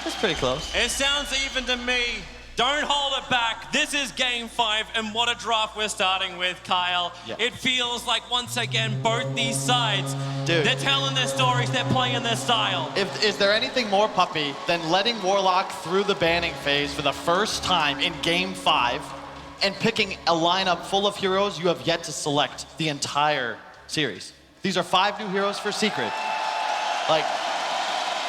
That's pretty close. It sounds even to me. Don't hold it back. This is game 5, and what a draft we're starting with, Kyle. Yeah. It feels like, once again, both these sides, Dude. they're telling their stories, they're playing their style. Is there anything more puppy than letting Warlock through the banning phase for the first time in game 5 and picking a lineup full of heroes you have yet to select the entire series? These are 5 new heroes for Secret. Like,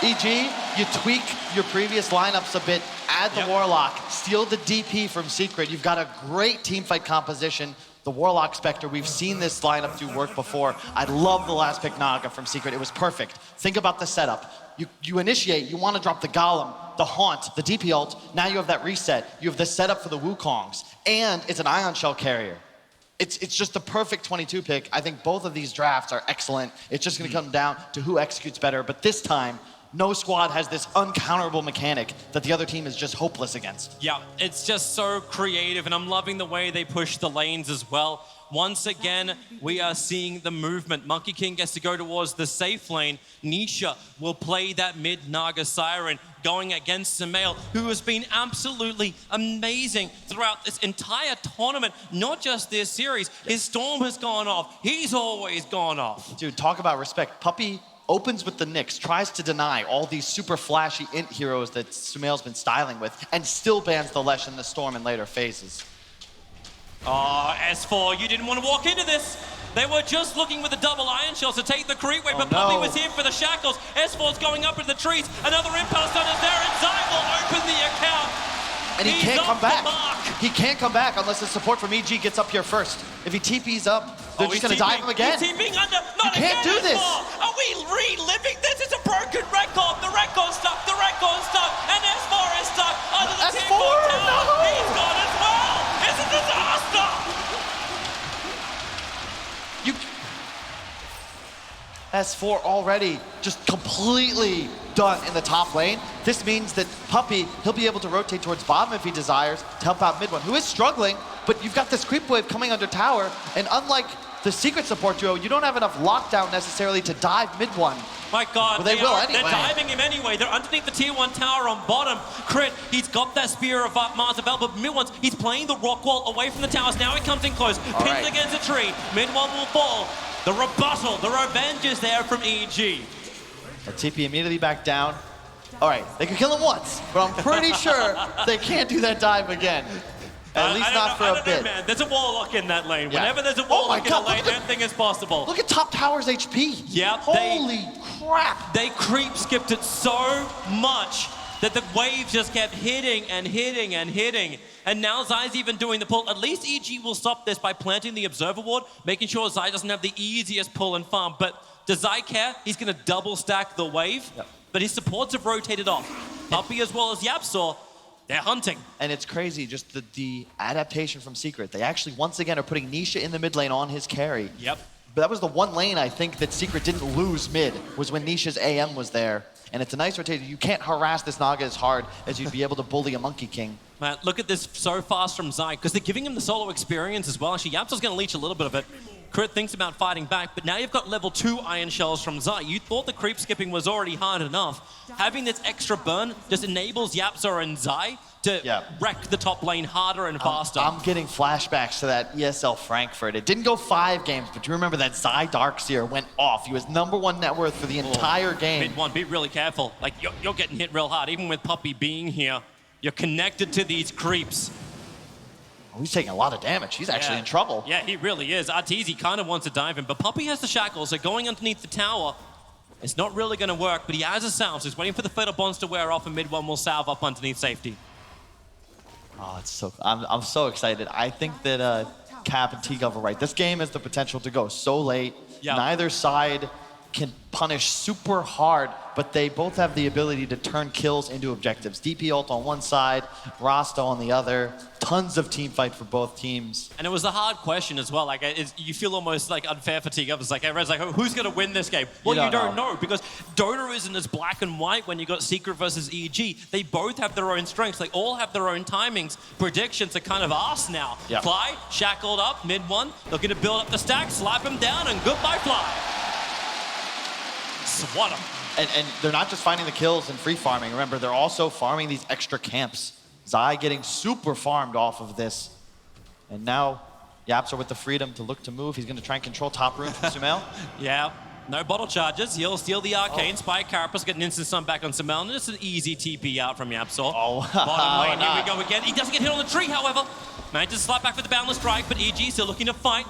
EG, you tweak your previous lineups a bit, add the Warlock, steal the DP from Secret. You've got a great teamfight composition. The Warlock Spectre, we've seen this lineup do work before. I love the last pick Naga from Secret. It was perfect. Think about the setup. You initiate, you want to drop the Golem, the Haunt, the DP ult. Now you have that reset. You have the setup for the Wukongs, and it's an Ion Shell carrier. It's just the perfect 22 pick. I think both of these drafts are excellent. It's just going to come down to who executes better, but this time, no squad has this uncounterable mechanic that the other team is just hopeless against. Yeah, it's just so creative, and I'm loving the way they push the lanes as well. Once again, we are seeing the movement. Monkey King gets to go towards the safe lane. Nisha will play that mid Naga Siren, going against Sumail, who has been absolutely amazing throughout this entire tournament, not just this series. His Storm has gone off. He's always gone off. Dude, talk about respect. Puppy opens with the Nyx, tries to deny all these super flashy int heroes that Sumail's been styling with, and still bans the Lesh and the Storm in later phases. Oh, S4, you didn't want to walk into this. They were just looking with the double Iron Shells to take the creep wave, but Puppy was here for the shackles. S4's going up in the trees. Another impulse on is there, and Zai will open the account. And he can't come back. He can't come back unless the support from EG gets up here first. If he TP's up, they're just going to dive him again. He's TPing under. Not you can't do this. Are we reliving this? It's a broken record. The record's stuck. The record's stuck. And S4 is stuck under the S4, Tier 4 tower. no. He's gone as well. It's a disaster. S4 already just completely done in the top lane. This means that Puppy, he'll be able to rotate towards bottom if he desires to help out mid one, who is struggling, but you've got this creep wave coming under tower, and unlike the Secret support duo, you don't have enough lockdown necessarily to dive mid one. My God, Well, they will anyway. They're diving him anyway. They're underneath the Tier 1 tower on bottom. Crit, he's got that Spear of Mars available. Mid one's, he's playing the rock wall away from the towers. Now he comes in close, pins against a tree. Mid one will fall. The rebuttal, the revenge is there from EG. The TP immediately back down. All right, they can kill him once, but I'm pretty sure they can't do that dive again. At least not for a bit. Man. There's a Warlock in that lane. Yeah. Whenever there's a Warlock in a lane, anything is possible. Look at top tower's HP. Yep. Holy crap. They creep skipped it so much that the wave just kept hitting and hitting and hitting. And now Zai's even doing the pull. At least EG will stop this by planting the Observer Ward, making sure Zai doesn't have the easiest pull and farm. But does Zai care? He's going to double stack the wave. Yep. But his supports have rotated off. Puppy as well as Yapsaw, they're hunting. And it's crazy, just the adaptation from Secret. They actually, once again, are putting Nisha in the mid lane on his carry. Yep. But that was the one lane, I think, that Secret didn't lose mid, was when Nisha's AM was there. And it's a nice rotation. You can't harass this Naga as hard as you'd be able to bully a Monkey King. Man, look at this so fast from Zai, because they're giving him the solo experience as well. Actually, Yapsaw's going to leech a little bit of it. Crit thinks about fighting back, but now you've got level 2 Iron Shells from Zai. You thought the creep skipping was already hard enough. Having this extra burn just enables Yapsaw and Zai to wreck the top lane harder and faster. I'm getting flashbacks to that ESL Frankfurt. It didn't go 5 games, but you remember that Zai Darkseer went off. He was #1 net worth for the entire game. Mid one, be really careful. Like, you're getting hit real hard. Even with Puppy being here, you're connected to these creeps. Oh, he's taking a lot of damage. He's actually in trouble. Yeah, he really is. Arteezy kind of wants to dive him, but Puppy has the shackles, so going underneath the tower, it's not really going to work, but he has a salve, so he's waiting for the Fatal Bonds to wear off, and mid one will salve up underneath safety. Oh, it's so, I'm so excited. I think that Cap and T-Gov are right. This game has the potential to go so late. Yeah. Neither side can punish super hard, but they both have the ability to turn kills into objectives. DP ult on one side, Rasta on the other. Tons of team fight for both teams. And it was a hard question as well. Like, you feel almost like unfair for T-Gov. It's like, everyone's like, who's going to win this game? Well, you don't know, because Dota isn't as black and white when you got Secret versus EG. They both have their own strengths. They all have their own timings. Predictions are kind of asked now. Yeah. Fly, shackled up, mid one, looking to build up the stack, slap him down, and goodbye, Fly. Swat him. And they're not just finding the kills and free farming. Remember, they're also farming these extra camps. Zai getting super farmed off of this. And now Yaps are with the freedom to look to move. He's going to try and control top room from Sumail. Yeah, no bottle charges. He'll steal the arcane. Spike Carapace, get an instant stun back on Sumail. And just an easy TP out from Yapsor. Bottom lane, here we go again. He doesn't get hit on the tree, however. Manages to slap back for the Boundless Strike, but EG still looking to fight.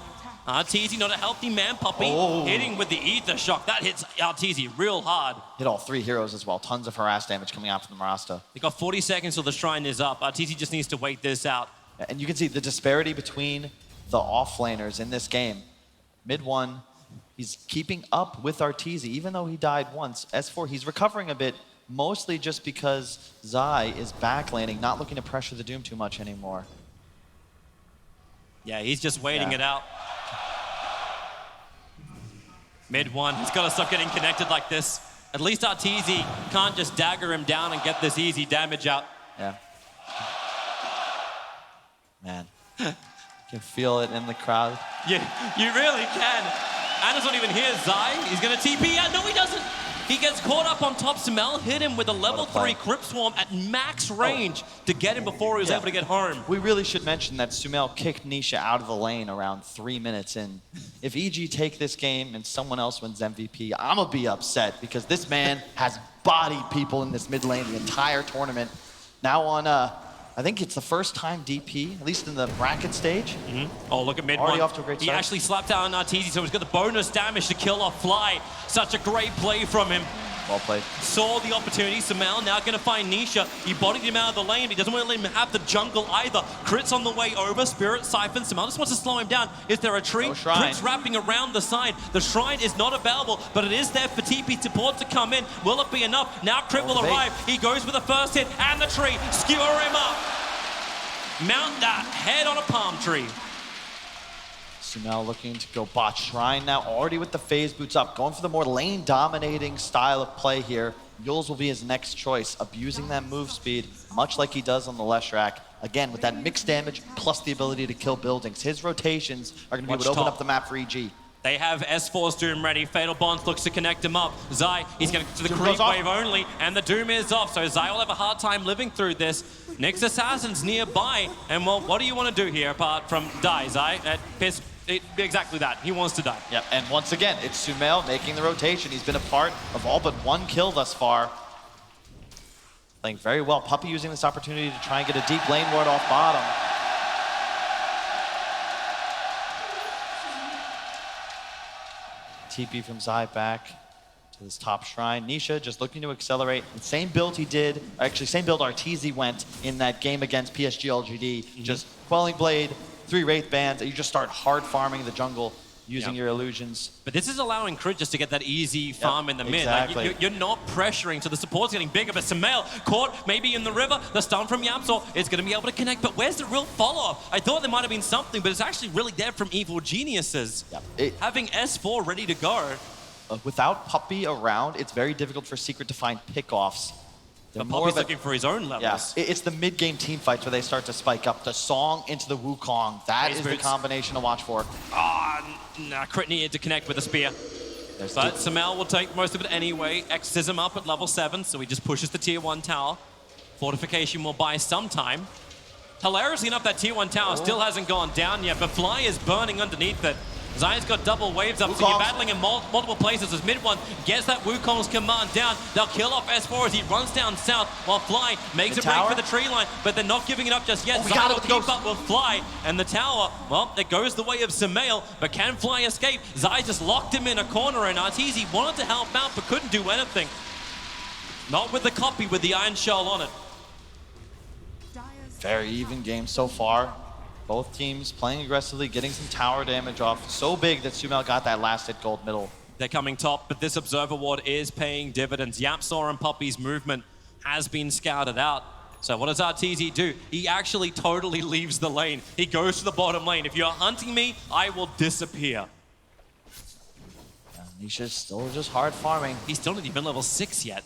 Arteezy, not a healthy man, Puppey. Hitting with the Ether Shock. That hits Arteezy real hard. Hit all 3 heroes as well. Tons of harass damage coming out from the Marasta. They got 40 seconds till the Shrine is up. Arteezy just needs to wait this out. And you can see the disparity between the offlaners in this game. Mid 1, he's keeping up with Arteezy, even though he died once. S4, he's recovering a bit, mostly just because Zai is backlaning, not looking to pressure the Doom too much anymore. Yeah, he's just waiting it out. Mid 1, he's got to stop getting connected like this. At least Arteezy can't just dagger him down and get this easy damage out. Yeah. Man, you can feel it in the crowd. Yeah, you really can. Anna's not even here. Zai, he's going to TP out. No, he doesn't. He gets caught up on top. Sumail hit him with a level 3 Crypt Swarm at max range to get him before he was able to get home. We really should mention that Sumail kicked Nisha out of the lane around 3 minutes in. If EG take this game and someone else wins MVP, I'm going to be upset because this man has bodied people in this mid lane the entire tournament. Now on, I think it's the first time DP, at least in the bracket stage. Oh, look at mid Already 1. off to a great He start. actually slapped down Arteezy, so he's got the bonus damage to kill off Fly. Such a great play from him. Well played. Saw the opportunity. Sumail now going to find Nisha. He bodied him out of the lane, but he doesn't want to let him have the jungle either. Crit's on the way over. Spirit Siphon. Sumail just wants to slow him down. Is there a tree? No shrine. Crit's wrapping around the side. The shrine is not available, but it is there for TP support to come in. Will it be enough? Now Crit will arrive. He goes with the first hit and the tree. Skewer him up. Mount that head on a palm tree. Sumail looking to go bot Shrine now, already with the phase boots up, going for the more lane dominating style of play here. Yules will be his next choice, abusing that move speed, much like he does on the Leshrac. Again, with that mixed damage plus the ability to kill buildings. His rotations are going to be what open up the map for EG. They have S4's Doom ready. Fatal Bonds looks to connect him up. Zai, he's going to the creep wave only, and the Doom is off. So Zai will have a hard time living through this. Nyx Assassin's nearby, and well, what do you want to do here apart from die, Zai? Exactly that. He wants to die. Yep, and once again, it's Sumail making the rotation. He's been a part of all but 1 kill thus far. Playing very well. Puppey using this opportunity to try and get a deep lane ward off bottom. TP from Zai back to this top shrine. Nisha just looking to accelerate. The same build he did, actually same build Arteezy went in that game against PSG LGD. Just Quelling Blade, 3 Wraith Bands, and you just start hard farming the jungle using your illusions. But this is allowing Crit just to get that easy farm in the mid. Exactly. Like, you're not pressuring, so the support's getting bigger, but Sumail caught maybe in the river. The stun from Yapsor is going to be able to connect, but where's the real follow-up? I thought there might have been something, but it's actually really dead from Evil Geniuses. Having S4 ready to go. Without Puppey around, it's very difficult for Secret to find pickoffs. But Puppey's looking for his own levels. Yeah, it's the mid-game team fights where they start to spike up. The Song into the Wukong. That is the combination to watch for. Nah, Crit needed to connect with the spear. But Sumail will take most of it anyway. Exorcism up at level 7, so he just pushes the tier 1 tower. Fortification will buy some time. Hilariously enough, that tier 1 tower still hasn't gone down yet, but Fly is burning underneath it. Zion's got double waves up, so you're battling in multiple places as mid 1 gets that Wukong's command down. They'll kill off S4 as he runs down south while Fly makes a break for the tree line, but they're not giving it up just yet. Zion will keep up with Fly, and the tower, well, it goes the way of Sumail, but can Fly escape? Zai just locked him in a corner, and Arteezy wanted to help out, but couldn't do anything. Not with the copy with the Iron Shell on it. Very even game so far. Both teams playing aggressively, getting some tower damage off. So big that Sumail got that last hit gold middle. They're coming top, but this Observer Ward is paying dividends. Yapsor and Puppey's movement has been scouted out. So what does Arteezy do? He actually totally leaves the lane. He goes to the bottom lane. If you're hunting me, I will disappear. Nisha's still just hard farming. He's still not even level 6 yet.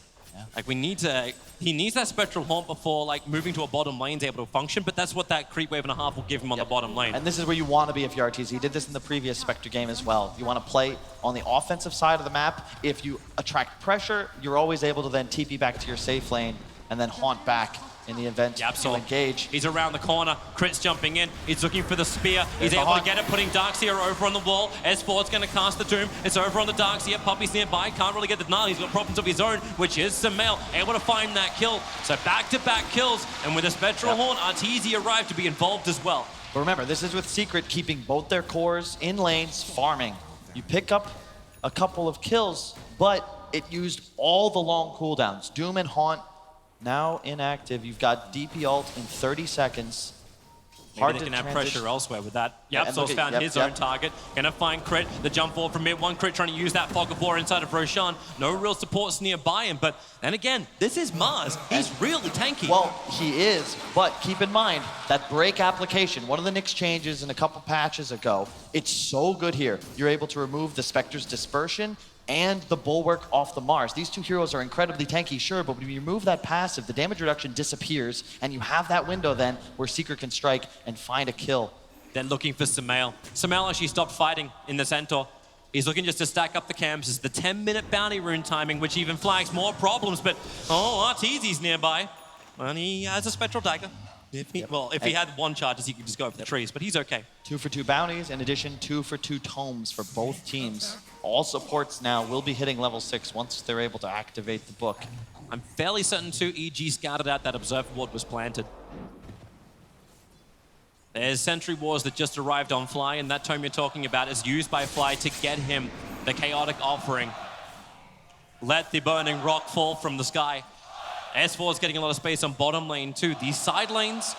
Like he needs that Spectral Haunt before like moving to a bottom lane is able to function, but that's what that creep wave and a half will give him on the bottom lane. And this is where you want to be if you're RTZ. He did this in the previous Spectre game as well. You want to play on the offensive side of the map. If you attract pressure, you're always able to then TP back to your safe lane and then haunt back in the event you engage. He's around the corner, Crit's jumping in, he's looking for the spear, he's able to get it, putting Darkseer over on the wall. S4's going to cast the Doom, it's over on the Darkseer, Puppy's nearby, can't really get the denial, he's got problems of his own, which is Sumail, able to find that kill. So back-to-back kills, and with a Spectral Horn, Arteezy arrived to be involved as well. But remember, this is with Secret keeping both their cores in lanes, farming. You pick up a couple of kills, but it used all the long cooldowns. Doom and Haunt now inactive. You've got DP ult in 30 seconds. Maybe they can have pressure elsewhere with that. So's found his own target. Gonna find Crit. The jump forward from mid one. Crit trying to use that fog of war inside of Roshan. No real supports nearby him, but then again, this is Mars. He's really tanky. Well, he is, but keep in mind that break application, one of the Nyx changes in a couple patches ago, it's so good here. You're able to remove the Spectre's dispersion and the bulwark off the Mars. These two heroes are incredibly tanky, sure, but when you remove that passive, the damage reduction disappears, and you have that window then where Secret can strike and find a kill. Then looking for Sumail. Sumail actually stopped fighting in the Centaur. He's looking just to stack up the camps. It's the 10-minute bounty rune timing, which even flags more problems, but Arteezy's nearby. And he has a Spectral Dagger. If he had one charges, he could just go over the trees, but he's okay. 2 for 2 bounties, in addition 2 for 2 tomes for both teams. All supports now will be hitting level 6 once they're able to activate the book. I'm fairly certain too, EG scouted out that Observer Ward was planted. There's Sentry Wars that just arrived on Fly, and that tome you're talking about is used by Fly to get him the Chaotic Offering. Let the Burning Rock fall from the sky. S4 is getting a lot of space on bottom lane too. These side lanes,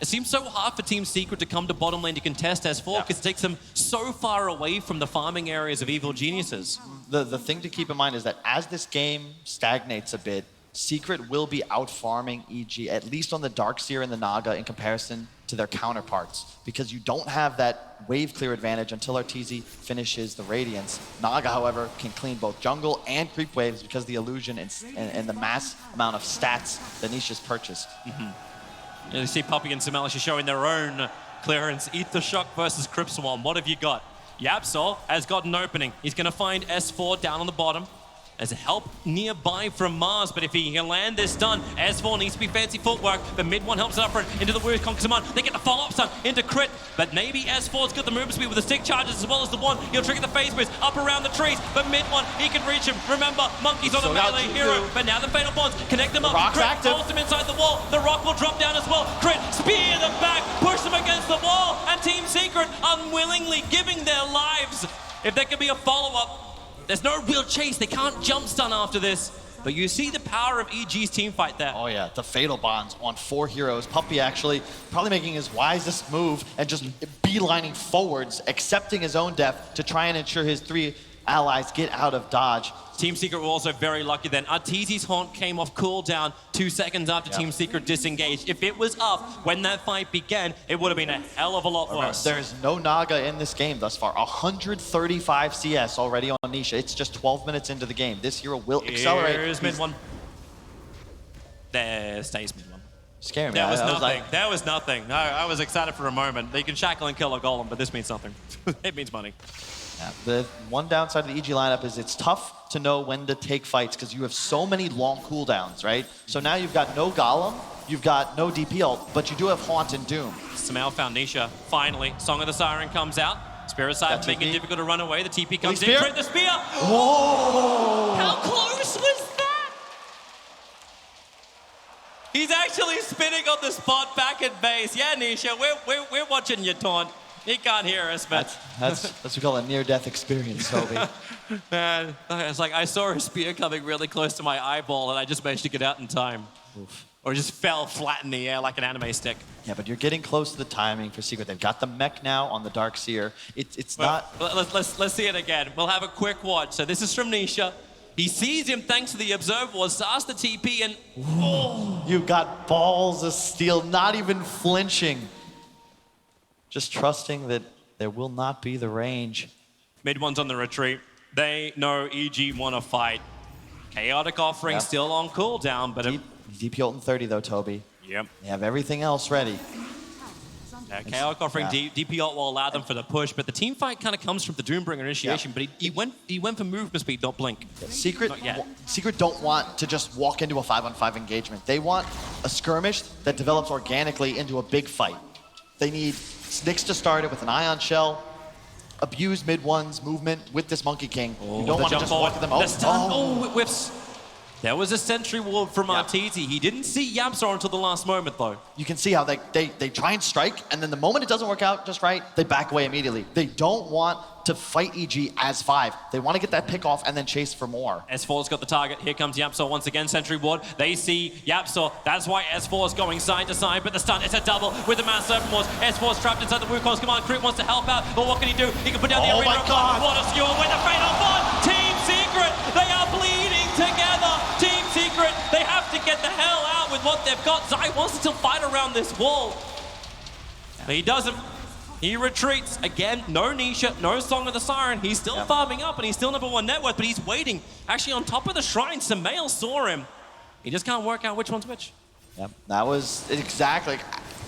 it seems so hard for Team Secret to come to bottom lane to contest S4 because it takes them so far away from the farming areas of Evil Geniuses. The thing to keep in mind is that as this game stagnates a bit, Secret will be out farming EG, at least on the Darkseer and the Naga in comparison to their counterparts, because you don't have that wave clear advantage until Arteezy finishes the Radiance. Naga, however, can clean both jungle and creep waves because of the illusion and the mass amount of stats that Nisha's purchased. You see Puppy and Simelish showing their own clearance. Ether Shock versus Crypt Swarm. What have you got? Yapsol has got an opening. He's going to find S4 down on the bottom. There's help nearby from Mars, but if he can land this stun, S4 needs to be fancy footwork, but mid one helps it up front into the Weird Conquer Command. They get the follow-up stun into Crit, but maybe S4's got the movement speed with the stick charges as well as the one. He'll trigger the phase boost up around the trees, but mid one, he can reach him. Remember, Monkey's on the melee hero, but now the Fatal Bonds connect them up. Crit holds him inside the wall. The Rock will drop down as well. Crit, spear them back, push them against the wall, and Team Secret unwillingly giving their lives. If there could be a follow-up, there's no real chase. They can't jump stun after this. But you see the power of EG's team fight there. Oh yeah, the Fatal Bonds on 4 heroes. Puppy actually probably making his wisest move and just beelining forwards, accepting his own death to try and ensure his 3 allies get out of dodge. Team Secret were also very lucky then. Arteezy's Haunt came off cooldown 2 seconds after Team Secret disengaged. If it was up when that fight began, it would have been a hell of a lot worse. There's no Naga in this game thus far. 135 CS already on Nisha. It's just 12 minutes into the game. This hero will accelerate. Here's mid one. There stays mid one. Scaring me. There was nothing. There was nothing. No, I was excited for a moment. They can shackle and kill a golem, but this means nothing. It means money. Yeah, the one downside of the EG lineup is it's tough to know when to take fights because you have so many long cooldowns, right? So now you've got no Golem, you've got no DP ult, but you do have Haunt and Doom. Sumail found Nisha, finally. Song of the Siren comes out. Spirit Side making it difficult to run away. The TP comes in. Crit the spear! Whoa! How close was that? He's actually spinning on the spot back at base. Yeah, Nisha, we're watching you taunt. He can't hear us, but... That's what we call a near-death experience, Toby. Man, it's like I saw a spear coming really close to my eyeball and I just managed to get out in time. Oof. Or just fell flat in the air like an anime stick. Yeah, but you're getting close to the timing for Secret. They've got the mech now on the Darkseer. It's not... Let's see it again. We'll have a quick watch. So this is from Nisha. He sees him thanks to the Observer Ward, starts the TP and... Oh. You got balls of steel, not even flinching. Just trusting that there will not be the range. Mid one's on the retreat. They know EG want to fight. Chaotic Offering still on cooldown, but DP ult in 30 though, Toby. Yep. They have everything else ready. Chaotic Offering DP ult will allow them for the push, but the team fight kind of comes from the Doombringer initiation, but he went for movement speed, don't blink. Secret don't want to just walk into a 5-on-5 engagement. They want a skirmish that develops organically into a big fight. They need Nyx to start it with an Ion Shell, abuse mid-one's movement with this Monkey King. You don't want to just walk to them. The stun, it whiffs. There was a sentry ward from Arteezy. He didn't see YapzOr until the last moment, though. You can see how they try and strike, and then the moment it doesn't work out just right, they back away immediately. They don't want to fight EG as 5. They want to get that pick off and then chase for more. S4's got the target. Here comes YapzOr once again, sentry ward. They see YapzOr. That's why S4's going side to side, but the stun is a double with the mass serpent wards. S4's trapped inside the Wukong's command. Crit wants to help out, but what can he do? He can put down the arena. Oh my God! What a skewer with the fatal bond! Team Secret, they are bleeding together. Team Secret, they have to get the hell out with what they've got. Zai wants to still fight around this wall. But he doesn't. He retreats. Again, no Nisha, no Song of the Siren. He's still farming up and he's still number 1 net worth, but he's waiting. Actually, on top of the shrine, Samael saw him. He just can't work out which one's which. Yep, that was exactly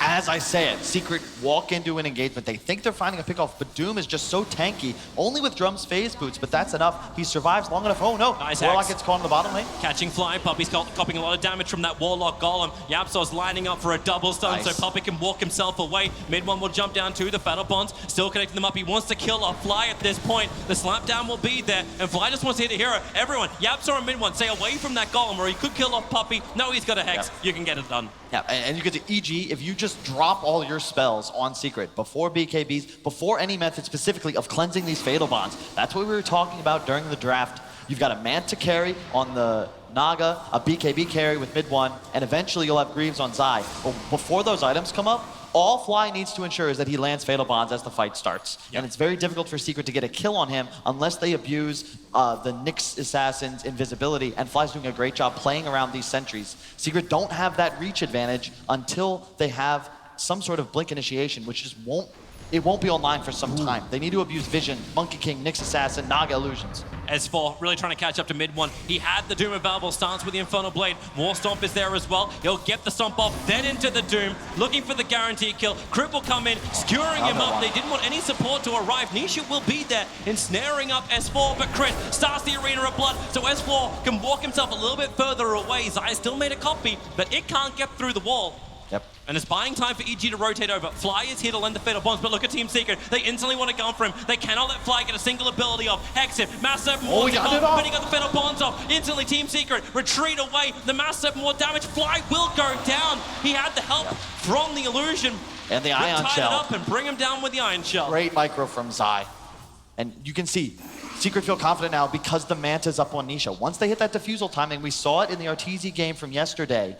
as I say it. Secret walk into an engagement. They think they're finding a pickoff, but Doom is just so tanky. Only with Drum's phase boots, but that's enough. He survives long enough. Oh no, nice Warlock hex. gets caught in the bottom lane. Catching Flying Puppy's copying a lot of damage from that Warlock Golem. YapzOr's lining up for a double stun, so Puppy can walk himself away. Mid one will jump down to the Fatal Bonds, still connecting them up. He wants to kill a Fly at this point. The slapdown will be there, and Fly just wants to hit a hero. Everyone, YapzOr and mid one, stay away from that Golem, or he could kill off Puppy. No, he's got a hex. You can get it done. Yeah, and you get to EG, if you just drop all your spells on Secret before BKBs, before any method specifically of cleansing these Fatal Bonds, that's what we were talking about during the draft. You've got a Manta carry on the Naga, a BKB carry with mid one, and eventually you'll have Greaves on Zai. But before those items come up, all Fly needs to ensure is that he lands Fatal Bonds as the fight starts. And it's very difficult for Secret to get a kill on him unless they abuse the Nyx Assassin's invisibility, and Fly's doing a great job playing around these sentries. Secret don't have that reach advantage until they have some sort of blink initiation, which just won't be online for some time. They need to abuse Vision, Monkey King, Nyx Assassin, Naga Illusions. S4 really trying to catch up to mid one. He had the Doom available, stance with the Infernal Blade. War Stomp is there as well. He'll get the Stomp off, then into the Doom, looking for the guaranteed kill. Crit will come in, skewering him up. They didn't want any support to arrive. Nisha will be there, ensnaring up S4, but Crit starts the Arena of Blood, so S4 can walk himself a little bit further away. Zai still made a copy, but it can't get through the wall. Yep. And it's buying time for EG to rotate over. Fly is here to lend the Fatal Bonds, but look at Team Secret. They instantly want to go for him. They cannot let Fly get a single ability off. Hex him, Massive more but he got the Fatal Bonds off. Instantly Team Secret retreat away. The Massive more damage. Fly will go down. He had the help from the illusion. And the Ion tie Shell. It up and bring him down with the Iron Shell. Great micro from Zai. And you can see, Secret feel confident now because the Manta's up on Nisha. Once they hit that defusal timing, we saw it in the Arteezy game from yesterday.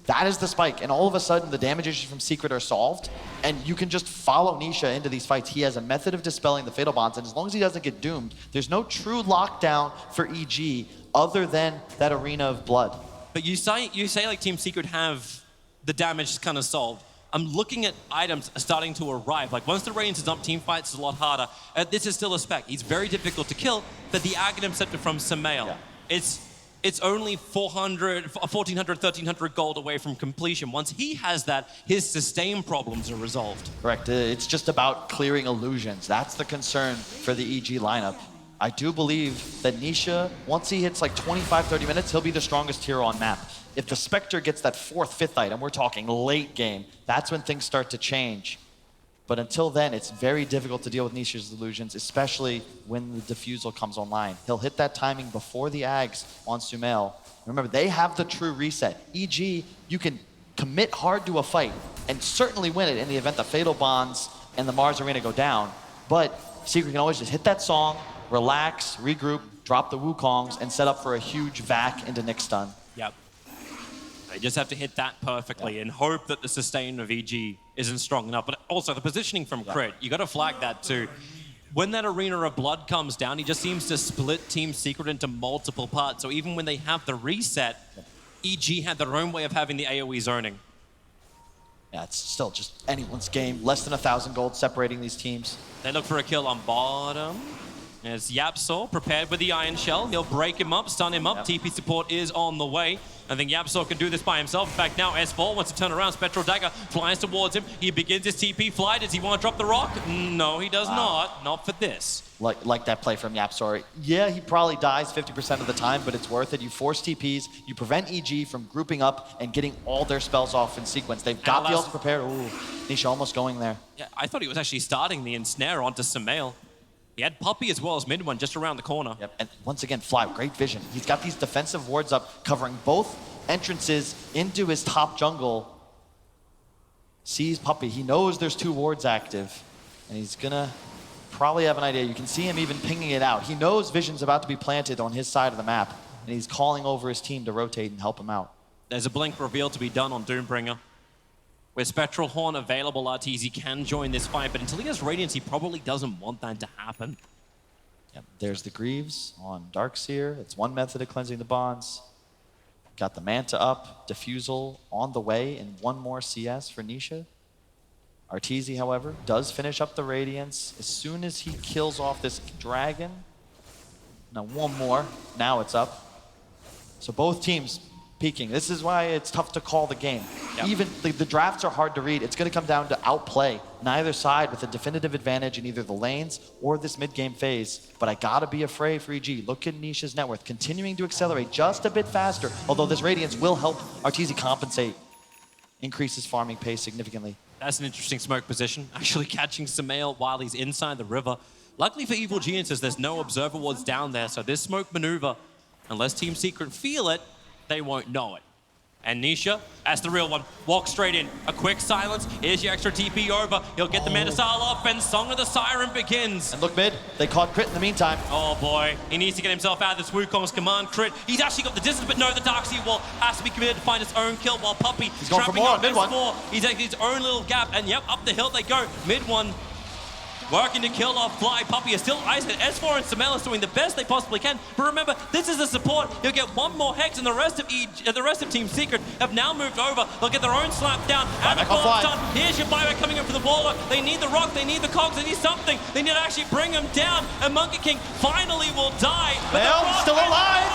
That is the spike, and all of a sudden the damage issues from Secret are solved, and you can just follow Nisha into these fights. He has a method of dispelling the Fatal Bonds, and as long as he doesn't get doomed, there's no true lockdown for EG other than that Arena of Blood. But you say like Team Secret have the damage kind of solved. I'm looking at items starting to arrive. Like once the range is up, team fights is a lot harder. This is still a spec. He's very difficult to kill, but the Aghanim Scepter from Samael, it's only 400, 1400, 1300 gold away from completion. Once he has that, his sustain problems are resolved. Correct. It's just about clearing illusions. That's the concern for the EG lineup. I do believe that Nisha, once he hits like 25, 30 minutes, he'll be the strongest hero on map. If the Spectre gets that 4th, 5th item, we're talking late game, that's when things start to change. But until then, it's very difficult to deal with Nisha's illusions, especially when the defusal comes online. He'll hit that timing before the Ags on Sumail. Remember, they have the true reset. EG, you can commit hard to a fight and certainly win it in the event the Fatal Bonds and the Mars Arena go down. But Secret can always just hit that song, relax, regroup, drop the Wukongs, and set up for a huge vac into Nyx stun. Yep. They just have to hit that perfectly and hope that the sustain of EG isn't strong enough. But also the positioning from Crit, you got to flag that too. When that Arena of Blood comes down, he just seems to split Team Secret into multiple parts. So even when they have the reset, EG had their own way of having the AoE zoning. Yeah, it's still just anyone's game. Less than 1,000 gold separating these teams. They look for a kill on bottom. As Yapsor prepared with the Iron Shell. He'll break him up, stun him up. TP support is on the way. I think Yapsor can do this by himself. In fact, now S4 wants to turn around. Spectral Dagger flies towards him. He begins his TP fly. Does he want to drop the rock? No, he does not. Not for this. Like that play from Yapsor. Yeah, he probably dies 50% of the time, but it's worth it. You force TPs, you prevent EG from grouping up and getting all their spells off in sequence. They've got the ult prepared. Ooh, Nisha almost going there. Yeah, I thought he was actually starting the ensnare onto Sumail. He had Puppey as well as mid one just around the corner. Yep, and once again, Fly, great vision. He's got these defensive wards up, covering both entrances into his top jungle. Sees Puppey, he knows there's 2 wards active, and he's gonna probably have an idea. You can see him even pinging it out. He knows Vision's about to be planted on his side of the map, and he's calling over his team to rotate and help him out. There's a blink reveal to be done on Doombringer. With Spectral Horn available, Arteezy can join this fight, but until he has Radiance, he probably doesn't want that to happen. Yep, there's the Greaves on Darkseer. It's one method of cleansing the bonds. Got the Manta up, Diffusal on the way, and one more CS for Nisha. Arteezy, however, does finish up the Radiance as soon as he kills off this dragon. Now one more, now it's up. So both teams peaking. This is why it's tough to call the game. Yep. Even the drafts are hard to read. It's gonna come down to outplay neither side with a definitive advantage in either the lanes or this mid-game phase. But I gotta be afraid for EG. Look at Nisha's net worth, continuing to accelerate just a bit faster, although this Radiance will help Arteezy compensate, increase his farming pace significantly. That's an interesting smoke position, actually catching Sumail while he's inside the river. Luckily for Evil Geniuses, there's no observer wards down there, so this smoke maneuver, unless Team Secret feel it, they won't know it. And Nisha, as the real one, walks straight in. A quick silence, here's your extra TP over. He'll get the Manasal off, and Song of the Siren begins. And look mid, they caught Crit in the meantime. Oh boy, he needs to get himself out of this Wukong's command Crit. He's actually got the distance, but no, the Darkseer wall has to be committed to find his own kill, while Puppey he's going for more on mid one. He's taking his own little gap, and yep, up the hill they go. Mid one, working to kill off Fly. Puppey is still isolated. S4 and Sumail is doing the best they possibly can. But remember, this is the support. He'll get one more Hex, and the rest of Team Secret have now moved over. They'll get their own slap down. And the ball's done. Here's your buyback coming in for the Warlock. They need the rock, they need the cogs, they need something. They need to actually bring him down. And Monkey King finally will die. But still alive.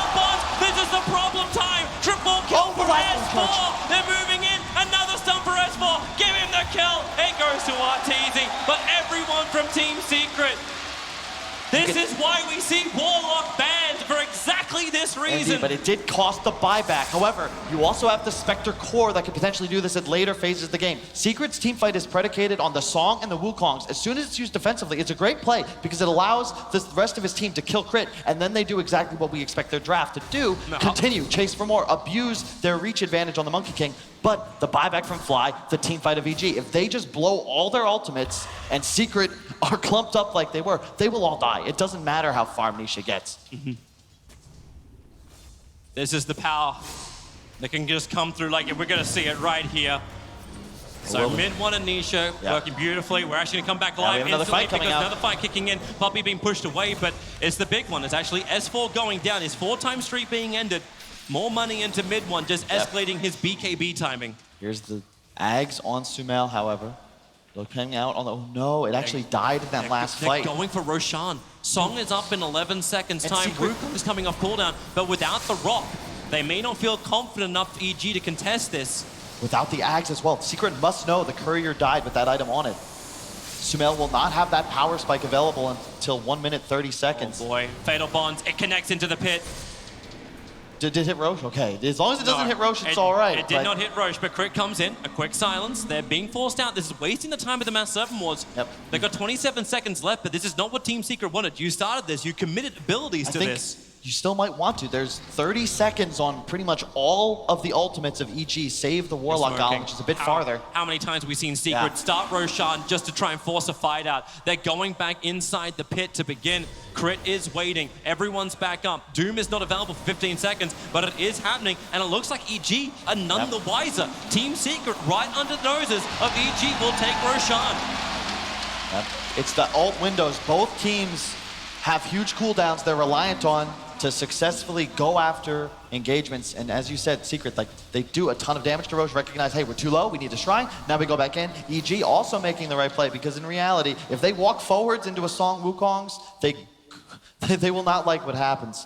This is the problem time. Triple kill for S4. They're moving in. Another stun for S4. Give him the kill. It goes to Arteezy. But everyone from Team Secret. This is why we see Warlock banned for exactly this reason. Indeed, but it did cost the buyback. However, you also have the Spectre core that could potentially do this at later phases of the game. Secret's teamfight is predicated on the Song and the Wukongs. As soon as it's used defensively, it's a great play because it allows the rest of his team to kill Crit, and then they do exactly what we expect their draft to do. Continue, chase for more, abuse their reach advantage on the Monkey King. But the buyback from Fly, the teamfight of EG, if they just blow all their ultimates and Secret are clumped up like they were, they will all die. It doesn't matter how far Nisha gets. This is the power that can just come through. Like, we're going to see it right here. So mid one and Nisha working beautifully. We're actually going to come back live instantly because another fight kicking in. Puppey being pushed away, but it's the big one. It's actually S4 going down. His 4-time streak being ended. More money into mid one, just escalating his BKB timing. Here's the Ags on Sumail, however. Looking out on the, oh no, it actually died in that last fight. They're going for Roshan. Song is up in 11 seconds time. Wukong is coming off cooldown, but without the rock, they may not feel confident enough for EG to contest this. Without the Ags as well. Secret must know the courier died with that item on it. Sumail will not have that power spike available until 1 minute 30 seconds. Oh boy, Fatal Bonds, it connects into the pit. Did it hit Roche? Okay. As long as it doesn't hit Roche, it's all right. It did not hit Roche, but Crit comes in. A quick silence. They're being forced out. This is wasting the time of the Mass Servant Wards. They've got 27 seconds left, but this is not what Team Secret wanted. You started this. You committed abilities to this. You still might want to. There's 30 seconds on pretty much all of the ultimates of EG, save the Warlock Golem, which is a bit farther. How many times have we seen Secret start Roshan just to try and force a fight out? They're going back inside the pit to begin. Crit is waiting. Everyone's back up. Doom is not available for 15 seconds, but it is happening, and it looks like EG are none the wiser. Team Secret, right under the noses of EG, will take Roshan. It's the ult windows. Both teams have huge cooldowns they're reliant on to successfully go after engagements. And as you said, Secret, like, they do a ton of damage to Roche, recognize, hey, we're too low, we need to shrine. Now we go back in. EG also making the right play, because in reality, if they walk forwards into a Song Wukongs, they they will not like what happens.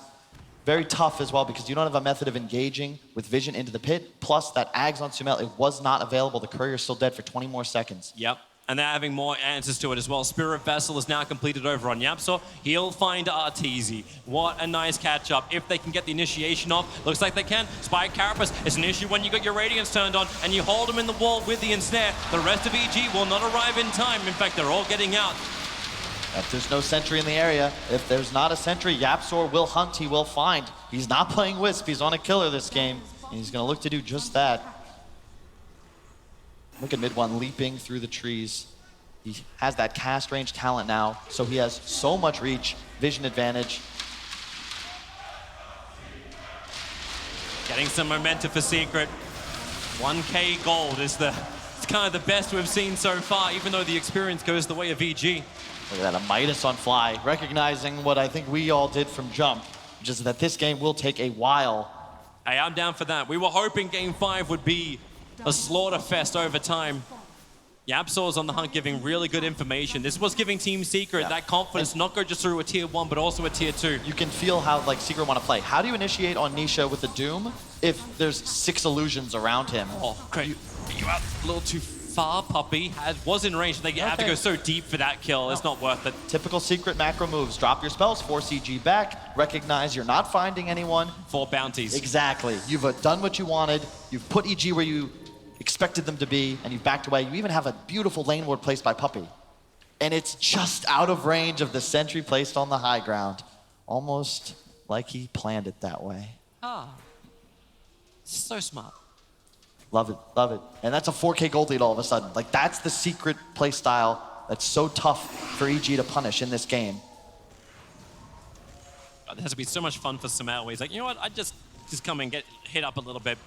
Very tough as well because you don't have a method of engaging with vision into the pit. Plus that Ags on Sumail, it was not available. The courier's still dead for 20 more seconds. Yep. And they're having more answers to it as well. Spirit Vessel is now completed over on Yapsor. He'll find Arteezy. What a nice catch-up. If they can get the initiation off, looks like they can. Spike Carapace, it's an issue when you got your Radiance turned on and you hold them in the wall with the ensnare. The rest of EG will not arrive in time. In fact, they're all getting out. If there's no sentry in the area, if there's not a sentry, Yapsor will hunt, he will find. He's not playing Wisp, he's on a killer this game, and he's gonna look to do just that. Look at mid one leaping through the trees. He has that cast range talent now, so he has so much reach, vision advantage. Getting some momentum for Secret. 1K gold is it's kind of the best we've seen so far, even though the experience goes the way of EG. Look at that, a Midas on Fly, recognizing what I think we all did from jump, which is that this game will take a while. Hey, I'm down for that. We were hoping Game 5 would be a slaughter fest over time. Yapsor's on the hunt, giving really good information. This was giving Team Secret that confidence, not go just through a tier 1, but also a tier 2. You can feel how like Secret want to play. How do you initiate on Nisha with a Doom if there's 6 illusions around him? Oh, great. You out a little too far, Puppy. Was in range. They have to go so deep for that kill. It's not worth it. Typical Secret macro moves. Drop your spells, force EG back, recognize you're not finding anyone. 4 bounties. Exactly. You've done what you wanted. You've put EG where you expected them to be, and you've backed away. You even have a beautiful lane ward placed by Puppy. And it's just out of range of the sentry placed on the high ground. Almost like he planned it that way. Ah. So smart. Love it, love it. And that's a 4K gold lead all of a sudden. Like, that's the Secret play style that's so tough for EG to punish in this game. It has to be so much fun for Sumail, where he's like, you know what, I'd just come and get hit up a little bit.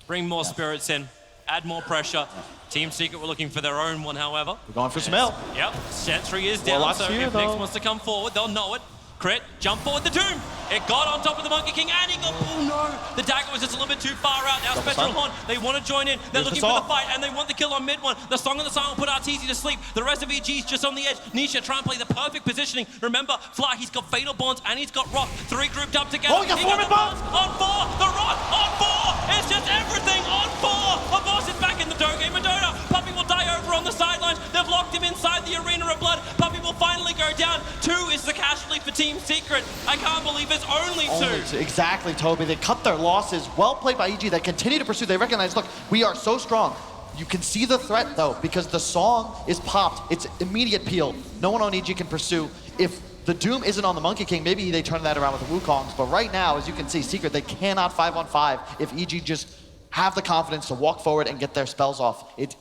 Bring more spirits in, add more pressure. Team Secret were looking for their own one, however. We're going for Sumail. Yep, Sentry is down, Warlock's so here, if Nyx wants to come forward, they'll know it. Crit, jump forward, the Doom! It got on top of the Monkey King, and he got, oh no! The dagger was just a little bit too far out. Now Spectral Horn, they want to join in. They're looking for the fight, and they want the kill on mid one. The Song of the Silent will put Arteezy to sleep. The rest of EG's just on the edge. Nisha trying to play the perfect positioning. Remember, Fly, he's got Fatal Bonds, and he's got Rock. 3 grouped up together. Oh, he got 4 mid bonds! On 4, the Rock on 4! It's just everything on 4! A boss is back in the game of Dota. Puppy will die over on the sidelines. They've locked him inside the arena of blood. Puppy will finally go down. 2 is the casualty for Team Secret. I can't believe it's only 2. Exactly, Toby. They cut their losses. Well played by EG. They continue to pursue. They recognize, look, we are so strong. You can see the threat, though, because the song is popped. It's immediate peel. No one on EG can pursue. If the Doom isn't on the Monkey King, maybe they turn that around with the Wukongs. But right now, as you can see, Secret, they cannot 5-on-5 if EG just have the confidence to walk forward and get their spells off. It's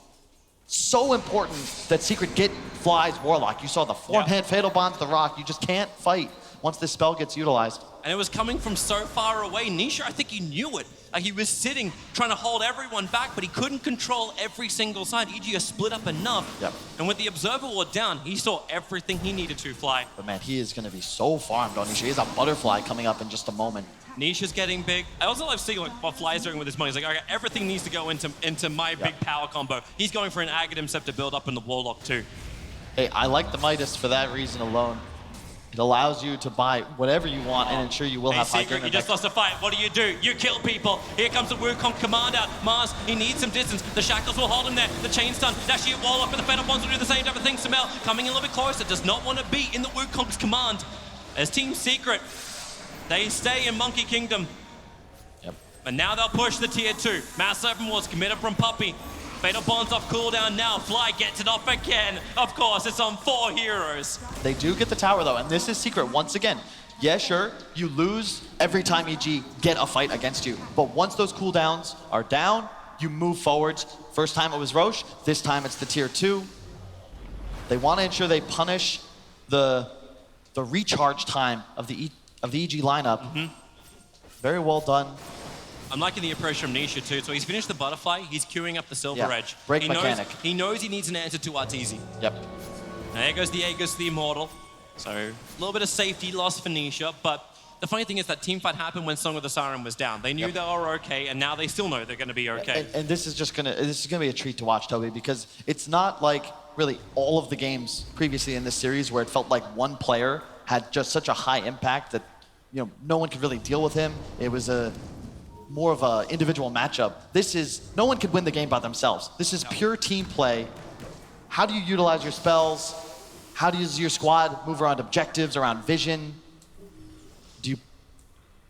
so important that Secret get Fly's Warlock. You saw the 4-man Fatal Bonds, the Rock. You just can't fight once this spell gets utilized. And it was coming from so far away. Nisha, I think he knew it. He was sitting, trying to hold everyone back, but he couldn't control every single side. EG is split up enough. Yep. And with the Observer Ward down, he saw everything he needed to Fly. But man, he is going to be so farmed on Nisha. He has a butterfly coming up in just a moment. Nisha's getting big. I also love seeing like, what Fly's doing with his money. He's like, okay, everything needs to go into my big power combo. He's going for an Aghanim Scepter build up in the Warlock too. Hey, I like the Midas for that reason alone. It allows you to buy whatever you want and ensure you will have high Secret, game you just lost a fight. What do? You kill people. Here comes the Wukong command out. Mars, he needs some distance. The Shackles will hold him there. The Chain Stun, Dashi at Warlock, but the Fatal Bonds will do the same type of thing. Sumail coming in a little bit closer, does not want to be in the Wukong's command. As Team Secret, they stay in Monkey Kingdom. Yep. And now they'll push the tier 2. Mass Open Wars committed from Puppy. Fatal Bonds off cooldown now. Fly gets it off again. Of course, it's on 4 heroes. They do get the tower though, and this is Secret once again. Yeah, sure, you lose every time EG get a fight against you. But once those cooldowns are down, you move forwards. First time it was Roche, this time it's the tier 2. They want to ensure they punish the recharge time of the EG lineup. Very well done. I'm liking the approach from Nisha too. So he's finished the butterfly, he's queuing up the silver edge. Break mechanic. He knows he needs an answer to Arteezy. Yep. And there goes the Aegis, the Immortal. So a little bit of safety loss for Nisha, but the funny thing is that team fight happened when Song of the Siren was down. They knew they were okay, and now they still know they're going to be okay. And this is gonna be a treat to watch, Toby, because it's not like really all of the games previously in this series where it felt like one player had just such a high impact that no one could really deal with him. It was more of an individual matchup. No one could win the game by themselves. This is pure team play. How do you utilize your spells? How does your squad move around objectives, around vision? Do you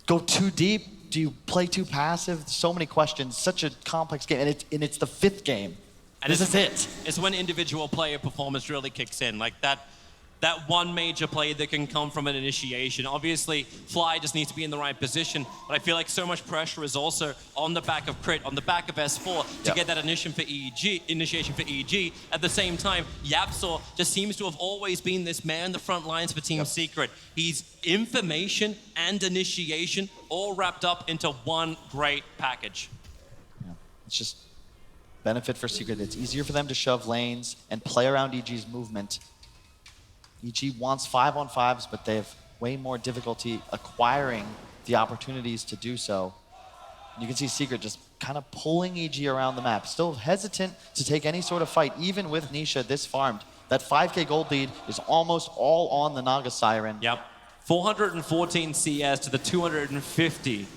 go too deep? Do you play too passive? So many questions. Such a complex game, and it's the 5th game. And this is it. It's when individual player performance really kicks in, like that one major play that can come from an initiation. Obviously, Fly just needs to be in the right position, but I feel like so much pressure is also on the back of Crit, on the back of S4 to get that initiation for EG. At the same time, Yapsor just seems to have always been this man in the front lines for Team Secret. He's information and initiation all wrapped up into one great package. Yeah. It's just benefit for Secret. It's easier for them to shove lanes and play around EG's movement. EG wants 5-on-5s, but they have way more difficulty acquiring the opportunities to do so. You can see Secret just kind of pulling EG around the map, still hesitant to take any sort of fight, even with Nisha this farmed. That 5k gold lead is almost all on the Naga Siren. Yep. 414 CS to the 250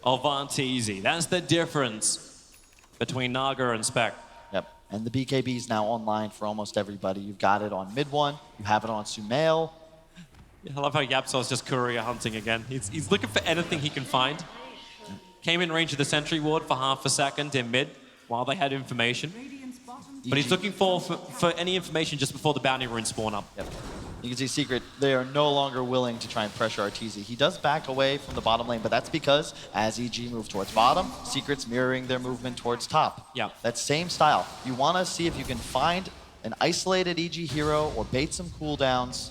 of Arteezy. That's the difference between Naga and Spec. Yep. And the BKB is now online for almost everybody. You've got it on mid one, you have it on Sumail. I love how Yapsor's just courier hunting again. He's looking for anything he can find. Came in range of the sentry ward for half a second in mid while they had information. But he's looking for any information just before the bounty runes spawn up. Yep. You can see Secret, they are no longer willing to try and pressure Arteezy. He does back away from the bottom lane, but that's because as EG move towards bottom, Secret's mirroring their movement towards top. Yeah. That same style. You want to see if you can find an isolated EG hero or bait some cooldowns.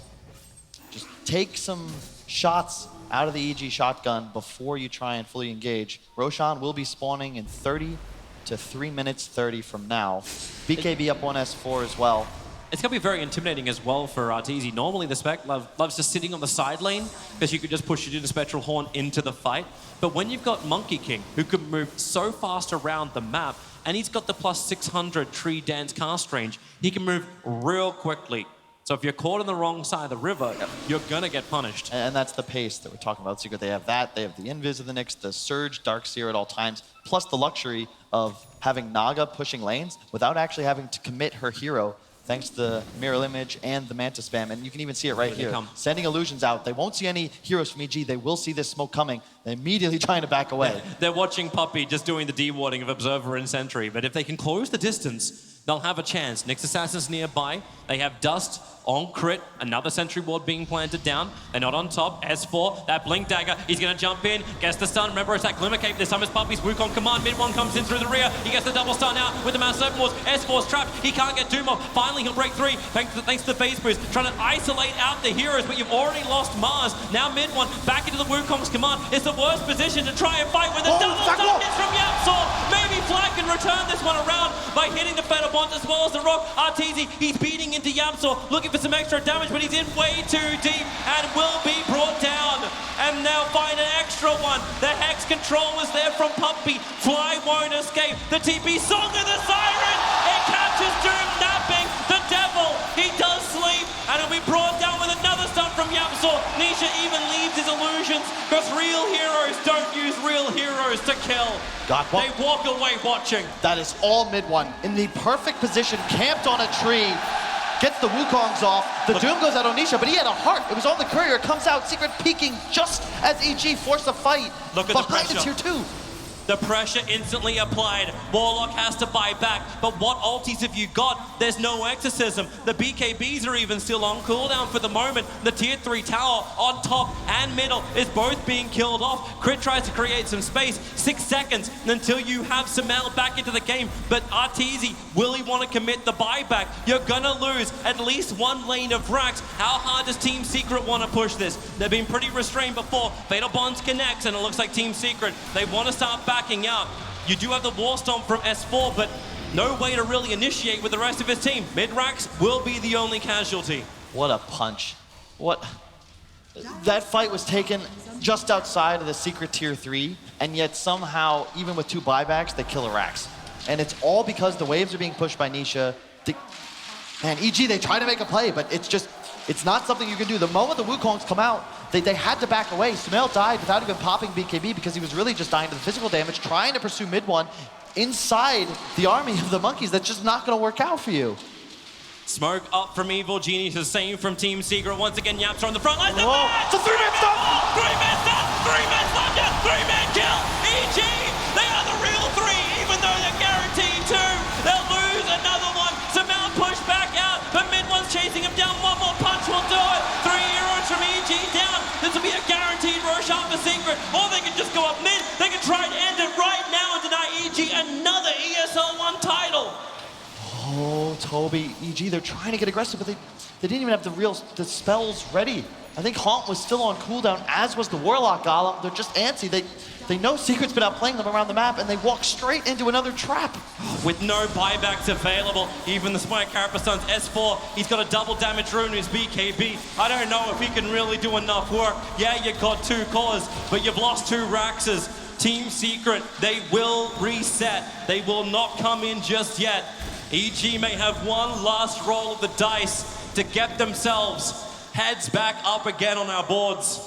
Just take some shots out of the EG shotgun before you try and fully engage. Roshan will be spawning in 30 to 3 minutes 30 from now. BKB up on S4 as well. It's going to be very intimidating as well for Arteezy. Normally the Spec loves just sitting on the side lane because you could just push it into Spectral Horn into the fight. But when you've got Monkey King, who can move so fast around the map, and he's got the plus 600 tree dance cast range, he can move real quickly. So if you're caught on the wrong side of the river, you're going to get punished. And that's the pace that we're talking about. Secret, they have that. They have the Invis of the Nyx, the Surge, Darkseer at all times, plus the luxury of having Naga pushing lanes without actually having to commit her hero, thanks to the mirror image and the manta spam. And you can even see it right here. Sending illusions out. They won't see any heroes from EG. They will see this smoke coming. They're immediately trying to back away. They're watching Puppey just doing the dewarding of Observer and Sentry. But if they can close the distance, they'll have a chance. Nyx Assassin's nearby. They have Dust on Crit. Another Sentry Ward being planted down. They're not on top. S4, that Blink Dagger. He's going to jump in. Gets the stun. Remember, it's that Glimmer Cape. This time it's Puppey's Wukong command. Mid one comes in through the rear. He gets the double stun out with the Mass Serpent Wards. S4's trapped. He can't get Doom off. Finally, he'll break 3. Thanks to the phase boost. Trying to isolate out the heroes, but you've already lost Mars. Now mid one. Back into the Wukong's command. It's the worst position to try and fight when the double stun hits from Yapsor. Maybe Flag can return this one around by hitting the Feather Bonds as well as the Rock. Arteezy, he's beating into Yapsor, looking for some extra damage, but he's in way too deep and will be brought down. And now find an extra one. The Hex control is there from Puppey. Fly won't escape. The TP Song of the Siren. It catches Doom napping. The Devil, he does sleep, and he'll be brought down with another stun from Yapsor. Nisha even leaves his illusions because real heroes don't use real heroes to kill. They walk away watching. That is all mid one. In the perfect position, camped on a tree. Gets the Wukongs off. The Doom goes out on Nisha, but he had a heart. It was on the courier. Comes out, Secret peeking just as EG forced a fight. Look at behind the pressure. Tier 2. The pressure instantly applied. Warlock has to buy back. But what ultis have you got? There's no exorcism. The BKBs are even still on cooldown for the moment. The tier 3 tower on top and middle is both being killed off. Crit tries to create some space. 6 seconds until you have Sumail back into the game. But Arteezy, will he want to commit the buyback? You're gonna lose at least one lane of racks. How hard does Team Secret want to push this? They've been pretty restrained before. Fatal Bonds connects and it looks like Team Secret, they want to start backing out. You do have the Warstorm from S4, but no way to really initiate with the rest of his team. Mid-racks will be the only casualty. What a punch. That fight was taken just outside of the Secret Tier 3, and yet somehow, even with 2 buybacks, they kill Arax. And it's all because the waves are being pushed by Nisha. And EG, they try to make a play, but it's just It's not something you can do. The moment the Wukongs come out, they had to back away. Sumail died without even popping BKB because he was really just dying to the physical damage, trying to pursue mid one inside the army of the monkeys. That's just not going to work out for you. Smoke up from Evil Genius, the same from Team Secret. Once again, Yaps are on the front line. Whoa, it's a three-man stop! Three-man stop! Three-man slapdown! Three-man kill! EG, they are the real three, even though they're guaranteed two. They'll lose another one. Sumail pushed back out, but mid one's chasing him down. One more punch will do it. 3 heroes from EG down. This will be a guaranteed Roshan for Secret. Or they can just go up mid. They can try and end it right now and deny EG another ESL One title. Oh, Toby, EG, they're trying to get aggressive, but they didn't even have the spells ready. I think Haunt was still on cooldown, as was the Warlock Golem. They're just antsy. They know Secret's been outplaying them around the map, and they walk straight into another trap. With no buybacks available, even the Spike Carapace's S4, he's got a double damage rune in his BKB. I don't know if he can really do enough work. Yeah, you got 2 cores, but you've lost 2 Raxes. Team Secret, they will reset. They will not come in just yet. EG may have one last roll of the dice to get themselves heads back up again on our boards.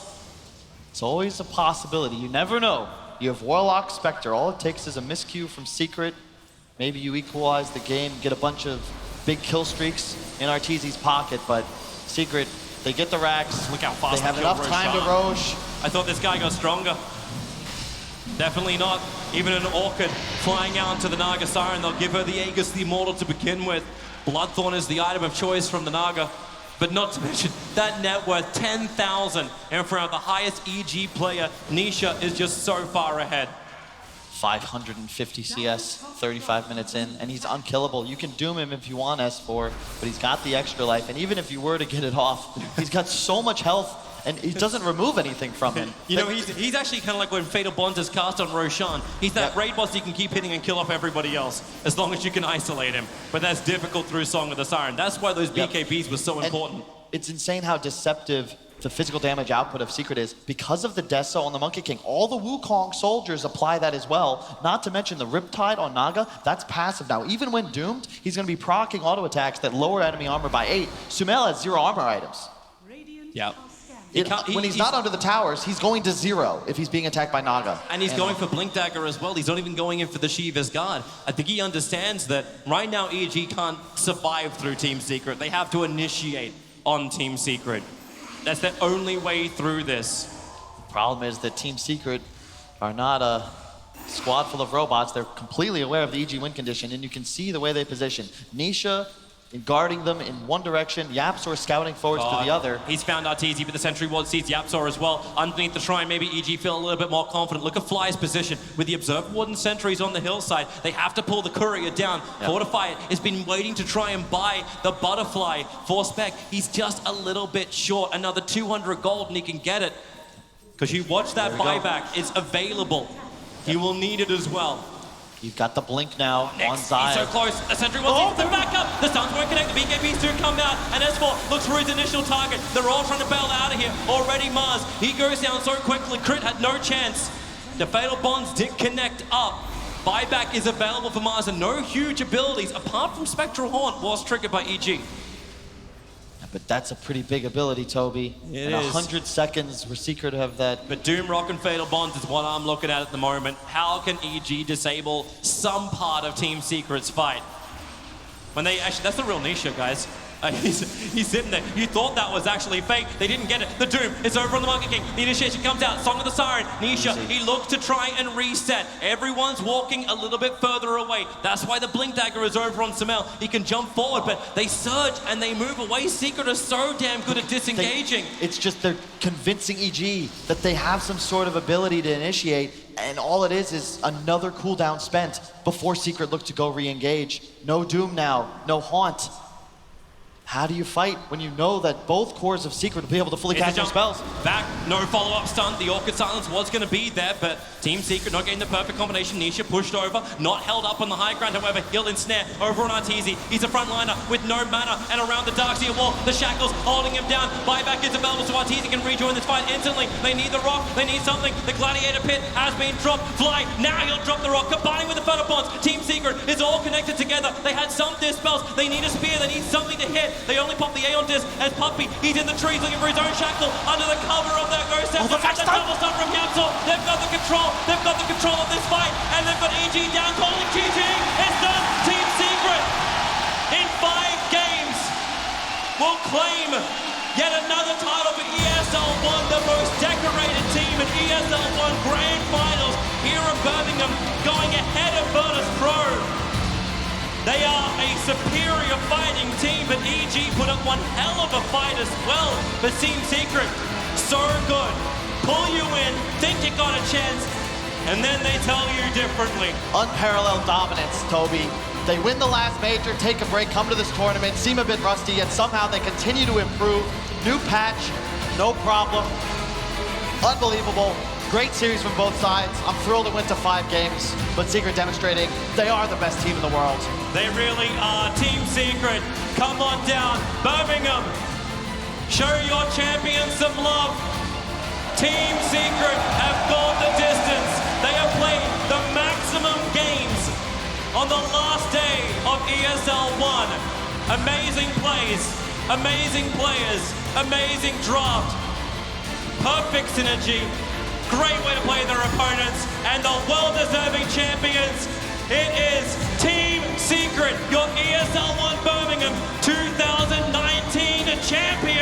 It's always a possibility. You never know. You have Warlock, Spectre. All it takes is a miscue from Secret. Maybe you equalize the game, get a bunch of big kill streaks in Arteezy's pocket, but Secret, they get the racks. Look how fast they have enough time to Roche. I thought this guy got stronger. Definitely not. Even an Orchid flying out into the Naga Siren, they'll give her the Aegis the Immortal to begin with. Bloodthorn is the item of choice from the Naga. But not to mention, that net worth 10,000. And for the highest EG player, Nisha is just so far ahead. 550 CS, 35 minutes in, and he's unkillable. You can doom him if you want, S4, but he's got the extra life. And even if you were to get it off, he's got so much health, and he doesn't remove anything from him. You know, he's actually kind of like when Fatal Bonds is cast on Roshan. He's that raid boss you can keep hitting and kill off everybody else, as long as you can isolate him. But that's difficult through Song of the Siren. That's why those BKBs were so important. It's insane how deceptive the physical damage output of Secret is. Because of the Deso on the Monkey King, all the Wukong soldiers apply that as well. Not to mention the Riptide on Naga, that's passive now. Even when doomed, he's going to be proccing auto attacks that lower enemy armor by 8. Sumail has 0 armor items. Yeah. When he's not under the towers, he's going to 0 if he's being attacked by Naga. And he's going for Blink Dagger as well. He's not even going in for the Shiva's Guard. I think he understands that right now EG can't survive through Team Secret. They have to initiate on Team Secret. That's the only way through this. The problem is that Team Secret are not a squad full of robots. They're completely aware of the EG win condition, and you can see the way they position. Nisha guarding them in one direction, Yapsor scouting forwards to the other. He's found Arteezy, but the Sentry Ward sees Yapsor as well. Underneath the shrine, maybe EG feel a little bit more confident. Look at Fly's position. With the Observer Ward and Sentries on the hillside, they have to pull the Courier down. Fortify it has been waiting to try and buy the Butterfly for Spec. He's just a little bit short. Another 200 gold and he can get it. Because you watch that buyback, it's available. He will need it as well. You've got the blink now on Zaya. He's so close. The Sentry wants to back up. The Suns won't connect. The BKBs do come out. And S4 looks for his initial target. They're all trying to bail out of here. Already Mars. He goes down so quickly. Crit had no chance. The Fatal Bonds did connect up. Buyback is available for Mars and no huge abilities apart from Spectral Haunt was triggered by EG. But that's a pretty big ability, Toby. It in is. 100 seconds, we're Secret to have that. But Doom, Rock, and Fatal Bonds is what I'm looking at the moment. How can EG disable some part of Team Secret's fight? When they actually, that's the real Nisha, guys. He's sitting there. You thought that was actually fake. They didn't get it. The Doom is over on the Monkey King. The initiation comes out. Song of the Siren. Nisha, he looks to try and reset. Everyone's walking a little bit further away. That's why the Blink Dagger is over on Sumail. He can jump forward, but they surge and they move away. Secret are so damn good at disengaging. It's just they're convincing EG that they have some sort of ability to initiate, and all it is another cooldown spent before Secret look to go re-engage. No Doom now, no Haunt. How do you fight when you know that both cores of Secret will be able to fully cast their spells? Back, no follow-up stun. The Orchid Silence was going to be there, but Team Secret not getting the perfect combination. Nisha pushed over, not held up on the high ground. However, he'll ensnare over on Arteezy. He's a frontliner with no mana, and around the Darkseer wall, the shackles holding him down. Buyback is available, so Arteezy can rejoin this fight instantly. They need the rock, they need something. The Gladiator Pit has been dropped. Fly, now he'll drop the rock, combining with the Fatal Bonds. Team Secret is all connected together. They had some dispels. They need a spear, they need something to hit. They only pop the Aeon disc as Puppey. He's in the trees looking for his own shackle under the cover of that Ghost Scepter. the fast stun. Double stun from Council. They've got the control. They've got the control of this fight. And they've got EG down calling GG. It's done. Team Secret in 5 games will claim yet another title for ESL One, the most decorated team in ESL One Grand Finals here in Birmingham, going ahead of Virtus Pro. They are a superior fighting team, but EG put up one hell of a fight as well for Team Secret. So good. Pull you in, think you got a chance, and then they tell you differently. Unparalleled dominance, Toby. They win the last major, take a break, come to this tournament, seem a bit rusty, yet somehow they continue to improve. New patch, no problem. Unbelievable. Great series from both sides. I'm thrilled it went to 5 games, but Secret demonstrating they are the best team in the world. They really are. Team Secret, come on down. Birmingham, show your champions some love. Team Secret have gone the distance. They have played the maximum games on the last day of ESL One. Amazing plays, amazing players, amazing draft, perfect synergy, great way to play their opponents, and the well-deserving champions. It is Team Secret, your ESL One Birmingham 2019 champion.